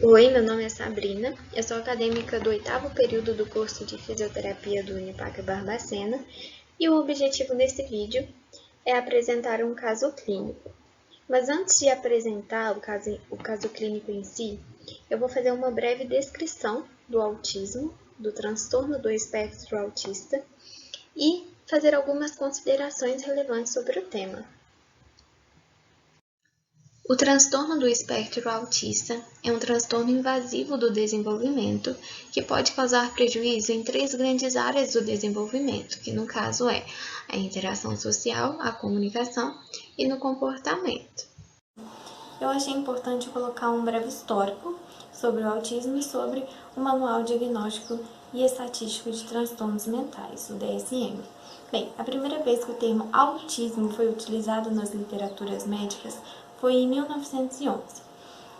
Oi, meu nome é Sabrina, eu sou acadêmica do 8º período do curso de Fisioterapia do Unipac Barbacena e o objetivo desse vídeo é apresentar um caso clínico. Mas antes de apresentar o caso clínico em si, eu vou fazer uma breve descrição do autismo, do transtorno do espectro autista e fazer algumas considerações relevantes sobre o tema. O transtorno do espectro autista é um transtorno invasivo do desenvolvimento que pode causar prejuízo em 3 grandes áreas do desenvolvimento, que no caso é a interação social, a comunicação e no comportamento. Eu achei importante colocar um breve histórico sobre o autismo e sobre o Manual Diagnóstico e Estatístico de Transtornos Mentais, o DSM. Bem, a primeira vez que o termo autismo foi utilizado nas literaturas médicas foi em 1911.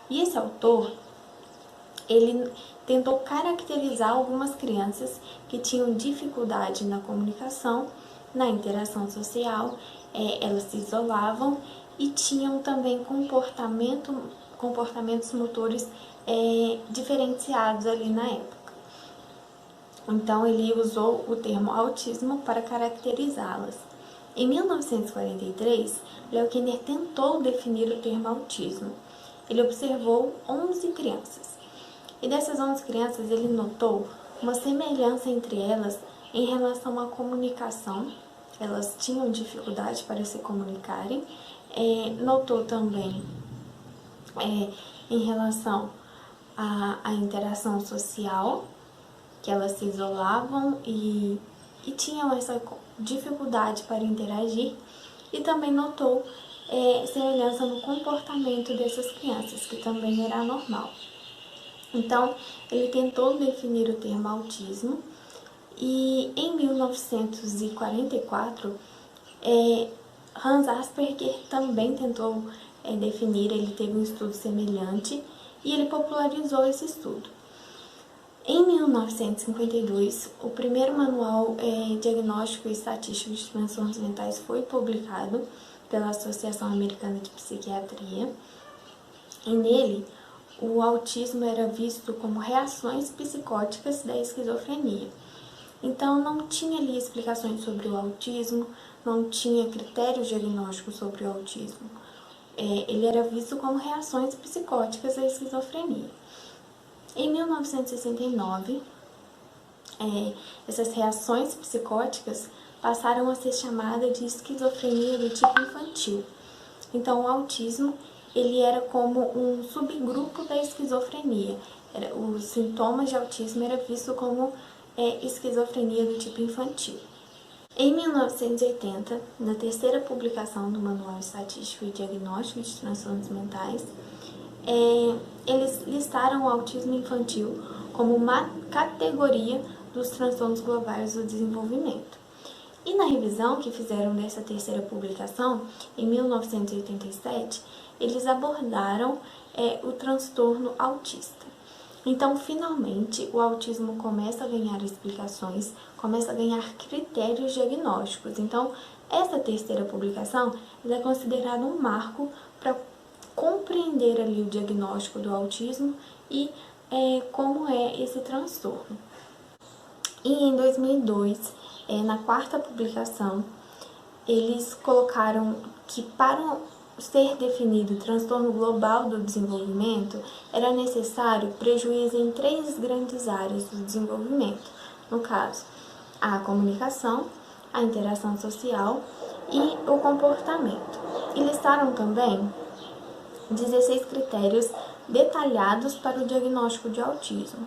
E esse autor, ele tentou caracterizar algumas crianças que tinham dificuldade na comunicação, na interação social, elas se isolavam e tinham também comportamentos motores diferenciados ali na época. Então, ele usou o termo autismo para caracterizá-las. Em 1943, Leukener tentou definir o termo autismo. Ele observou 11 crianças. E dessas 11 crianças, ele notou uma semelhança entre elas em relação à comunicação. Elas tinham dificuldade para se comunicarem. Notou também em relação à interação social, que elas se isolavam e tinham essa dificuldade para interagir, e também notou semelhança no comportamento dessas crianças, que também era anormal. Então, ele tentou definir o termo autismo e em 1944, Hans Asperger também tentou definir, ele teve um estudo semelhante e ele popularizou esse estudo. Em 1952, o primeiro manual diagnóstico e estatístico de transtornos mentais foi publicado pela Associação Americana de Psiquiatria, e nele o autismo era visto como reações psicóticas da esquizofrenia. Então, não tinha ali explicações sobre o autismo, não tinha critérios diagnósticos sobre o autismo. Ele era visto como reações psicóticas da esquizofrenia. Em 1969, essas reações psicóticas passaram a ser chamadas de esquizofrenia do tipo infantil. Então, o autismo ele era como um subgrupo da esquizofrenia. Os sintomas de autismo eram vistos como esquizofrenia do tipo infantil. Em 1980, na terceira publicação do Manual Estatístico e Diagnóstico de Transtornos Mentais, eles listaram o autismo infantil como uma categoria dos transtornos globais do desenvolvimento. E na revisão que fizeram dessa terceira publicação, em 1987, eles abordaram o transtorno autista. Então, finalmente, o autismo começa a ganhar explicações, começa a ganhar critérios diagnósticos. Então, essa terceira publicação é considerada um marco para compreender ali o diagnóstico do autismo e como é esse transtorno. E em 2002, na quarta publicação, eles colocaram que para ser definido o transtorno global do desenvolvimento, era necessário prejuízo em 3 grandes áreas do desenvolvimento, no caso, a comunicação, a interação social e o comportamento. E listaram também 16 critérios detalhados para o diagnóstico de autismo.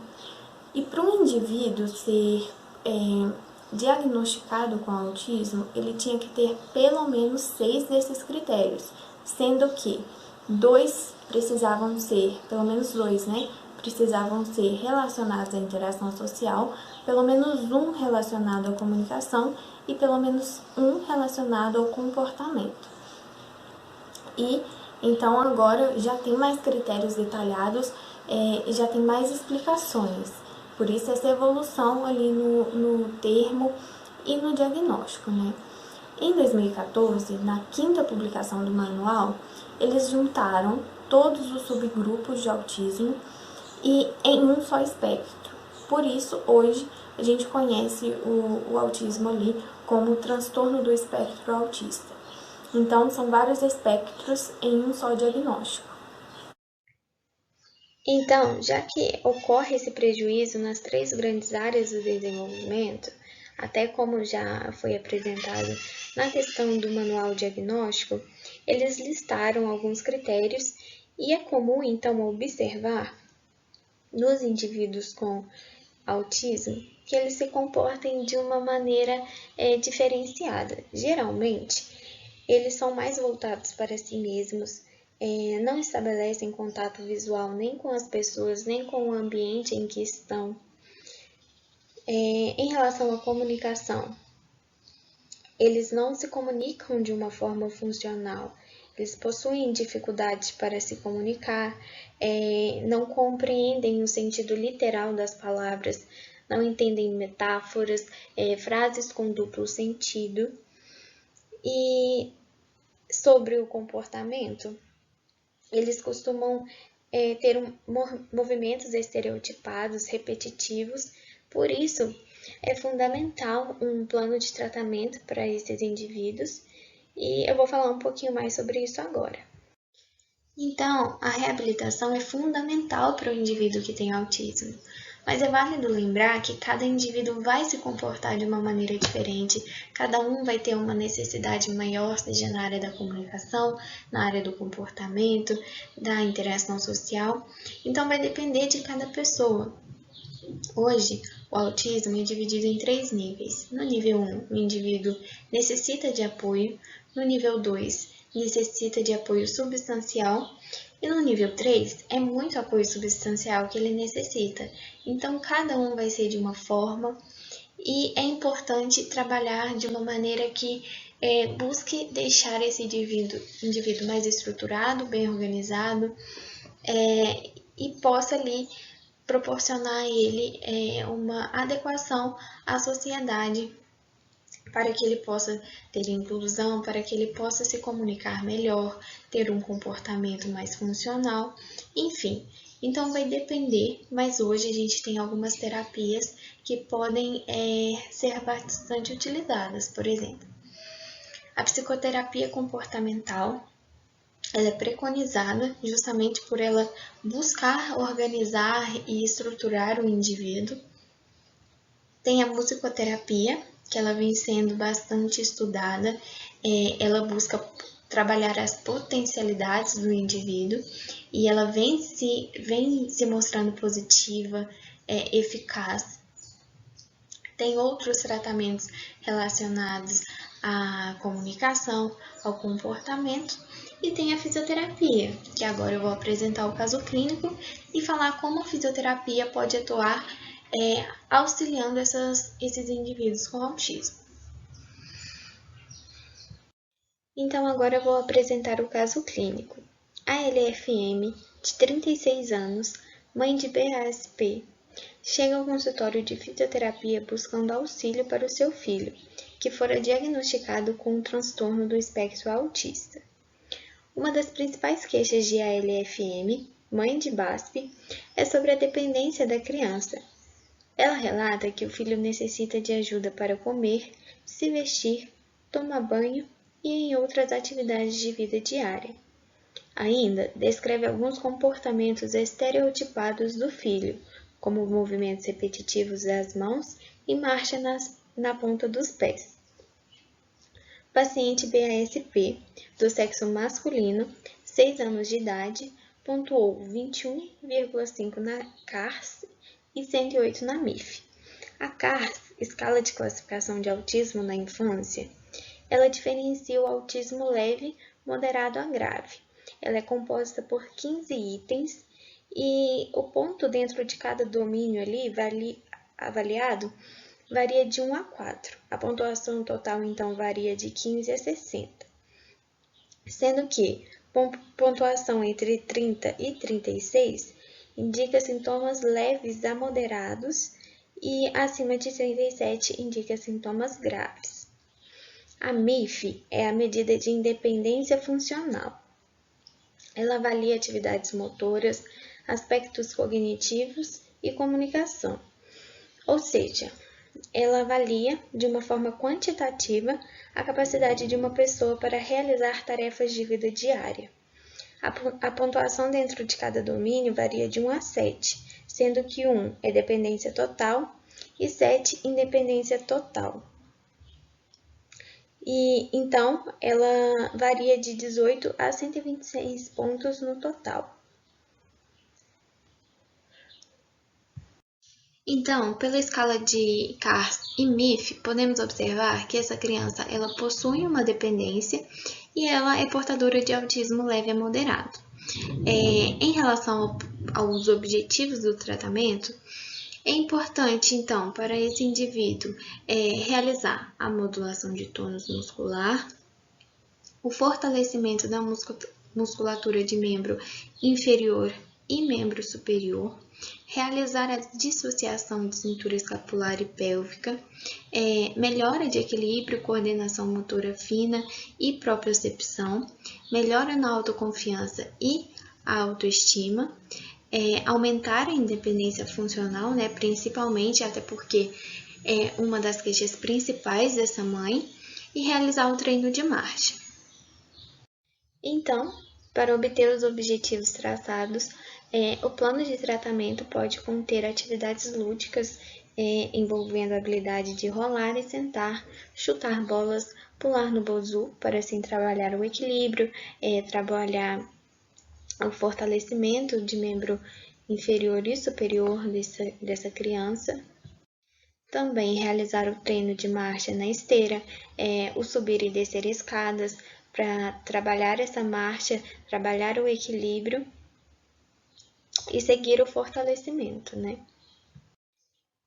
E para um indivíduo ser diagnosticado com autismo, ele tinha que ter pelo menos 6 desses critérios, sendo que 2 precisavam ser, pelo menos 2, precisavam ser relacionados à interação social, pelo menos 1 relacionado à comunicação e pelo menos 1 relacionado ao comportamento. E então agora já tem mais critérios detalhados, já tem mais explicações. Por isso essa evolução ali no termo e no diagnóstico, Em 2014, na 5ª publicação do manual, eles juntaram todos os subgrupos de autismo e em um só espectro. Por isso, hoje, a gente conhece o autismo ali como o transtorno do espectro autista. Então, são vários espectros em um só diagnóstico. Então, já que ocorre esse prejuízo nas 3 grandes áreas do desenvolvimento, até como já foi apresentado na questão do manual diagnóstico, eles listaram alguns critérios e é comum então observar nos indivíduos com autismo que eles se comportem de uma maneira diferenciada. Geralmente, eles são mais voltados para si mesmos, não estabelecem contato visual nem com as pessoas, nem com o ambiente em que estão. Em relação à comunicação, eles não se comunicam de uma forma funcional. Eles possuem dificuldades para se comunicar, não compreendem o sentido literal das palavras, não entendem metáforas, frases com duplo sentido. E sobre o comportamento, eles costumam ter movimentos estereotipados, repetitivos, por isso é fundamental um plano de tratamento para esses indivíduos e eu vou falar um pouquinho mais sobre isso agora. Então, a reabilitação é fundamental para o indivíduo que tem autismo, mas é válido lembrar que cada indivíduo vai se comportar de uma maneira diferente, cada um vai ter uma necessidade maior, seja na área da comunicação, na área do comportamento, da interação social, então vai depender de cada pessoa. Hoje, o autismo é dividido em 3 níveis. No nível 1, o indivíduo necessita de apoio. No nível 2, necessita de apoio substancial. E no nível 3, é muito apoio substancial que ele necessita. Então, cada um vai ser de uma forma e é importante trabalhar de uma maneira que busque deixar esse indivíduo mais estruturado, bem organizado e possa ali proporcionar a ele uma adequação à sociedade para que ele possa ter inclusão, para que ele possa se comunicar melhor, ter um comportamento mais funcional, enfim. Então vai depender, mas hoje a gente tem algumas terapias que podem ser bastante utilizadas, por exemplo. A psicoterapia comportamental, ela é preconizada justamente por ela buscar organizar e estruturar o indivíduo. Tem a musicoterapia, que ela vem sendo bastante estudada, ela busca trabalhar as potencialidades do indivíduo e ela vem se mostrando positiva, eficaz. Tem outros tratamentos relacionados à comunicação, ao comportamento e tem a fisioterapia, que agora eu vou apresentar o caso clínico e falar como a fisioterapia pode atuar auxiliando esses indivíduos com autismo. Então agora eu vou apresentar o caso clínico. A LFM, de 36 anos, mãe de BASP, chega ao consultório de fisioterapia buscando auxílio para o seu filho, que fora diagnosticado com um transtorno do espectro autista. Uma das principais queixas de ALFM, mãe de BASP, é sobre a dependência da criança. Ela relata que o filho necessita de ajuda para comer, se vestir, tomar banho e em outras atividades de vida diária. Ainda descreve alguns comportamentos estereotipados do filho, como movimentos repetitivos das mãos e marcha na ponta dos pés. Paciente BASP, do sexo masculino, 6 anos de idade, pontuou 21,5 na CARS e 108 na MIF. A CARS, Escala de Classificação de Autismo na Infância, ela diferencia o autismo leve, moderado a grave. Ela é composta por 15 itens e o ponto dentro de cada domínio ali avaliado varia de 1 a 4. A pontuação total, então, varia de 15 a 60. Sendo que pontuação entre 30 e 36 indica sintomas leves a moderados e acima de 37 indica sintomas graves. A MIF é a medida de independência funcional. Ela avalia atividades motoras, aspectos cognitivos e comunicação. Ou seja, ela avalia de uma forma quantitativa a capacidade de uma pessoa para realizar tarefas de vida diária. A pontuação dentro de cada domínio varia de 1 a 7, sendo que 1 é dependência total e 7 independência total. E então ela varia de 18 a 126 pontos no total. Então, pela escala de CARS e MIF, podemos observar que essa criança ela possui uma dependência e ela é portadora de autismo leve a moderado. Em relação aos objetivos do tratamento, é importante, então, para esse indivíduo realizar a modulação de tônus muscular, o fortalecimento da musculatura de membro inferior e membro superior, realizar a dissociação de cintura escapular e pélvica, melhora de equilíbrio, coordenação motora fina e propriocepção, melhora na autoconfiança e a autoestima, aumentar a independência funcional, principalmente, até porque é uma das queixas principais dessa mãe, e realizar o treino de marcha. Então, para obter os objetivos traçados, o plano de tratamento pode conter atividades lúdicas envolvendo a habilidade de rolar e sentar, chutar bolas, pular no bozu, para assim trabalhar o equilíbrio, trabalhar o fortalecimento de membro inferior e superior dessa criança. Também realizar o treino de marcha na esteira, o subir e descer escadas, para trabalhar essa marcha, trabalhar o equilíbrio e seguir o fortalecimento,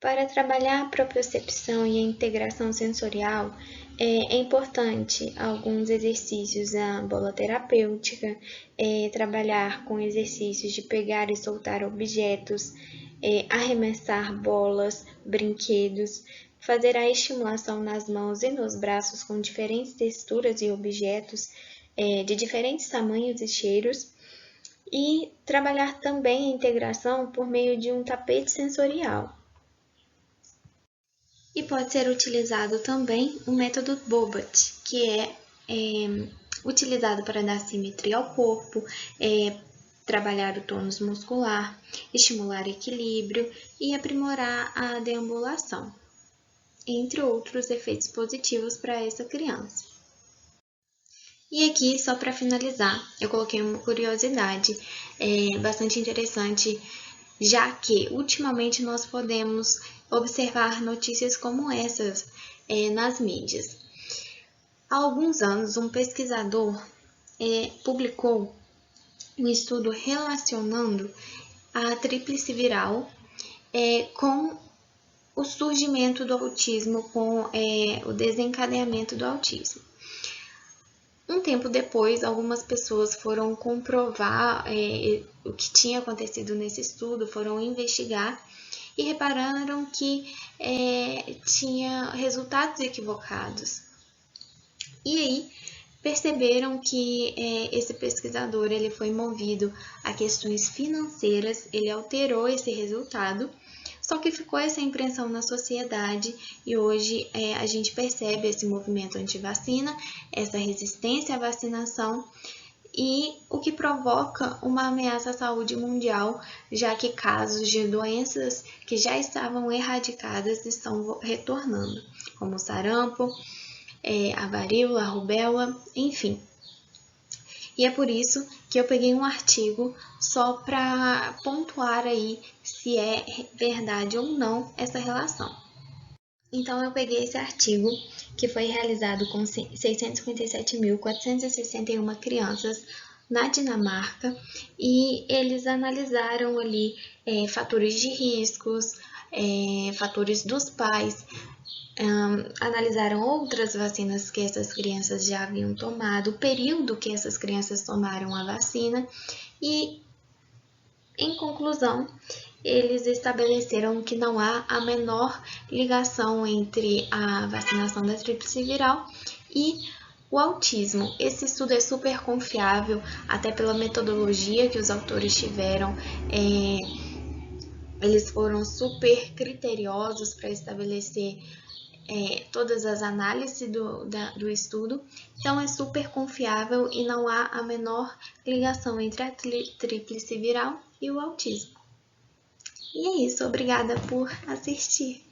Para trabalhar a propriocepção e a integração sensorial, é importante alguns exercícios da bola terapêutica, trabalhar com exercícios de pegar e soltar objetos, arremessar bolas, brinquedos, fazer a estimulação nas mãos e nos braços com diferentes texturas e objetos de diferentes tamanhos e cheiros, e trabalhar também a integração por meio de um tapete sensorial. E pode ser utilizado também o método Bobat, que é utilizado para dar simetria ao corpo, trabalhar o tônus muscular, estimular equilíbrio e aprimorar a deambulação, entre outros efeitos positivos para essa criança. E aqui, só para finalizar, eu coloquei uma curiosidade bastante interessante, já que ultimamente nós podemos observar notícias como essas nas mídias. Há alguns anos, um pesquisador publicou um estudo relacionando a tríplice viral com o surgimento do autismo, com o desencadeamento do autismo. Um tempo depois, algumas pessoas foram comprovar o que tinha acontecido nesse estudo, foram investigar e repararam que tinha resultados equivocados. E aí perceberam que esse pesquisador ele foi movido a questões financeiras, ele alterou esse resultado, só que ficou essa impressão na sociedade e hoje a gente percebe esse movimento anti-vacina, essa resistência à vacinação, e o que provoca uma ameaça à saúde mundial, já que casos de doenças que já estavam erradicadas estão retornando, como o sarampo, a varíola, a rubéola, enfim. E é por isso que eu peguei um artigo só para pontuar aí se é verdade ou não essa relação. Então, eu peguei esse artigo, que foi realizado com 657.461 crianças na Dinamarca, e eles analisaram ali fatores de riscos, fatores dos pais, analisaram outras vacinas que essas crianças já haviam tomado, o período que essas crianças tomaram a vacina e, em conclusão, eles estabeleceram que não há a menor ligação entre a vacinação da tríplice viral e O autismo, esse estudo é super confiável, até pela metodologia que os autores tiveram. Eles foram super criteriosos para estabelecer todas as análises do estudo, então é super confiável e não há a menor ligação entre a tríplice viral e o autismo. E é isso, obrigada por assistir!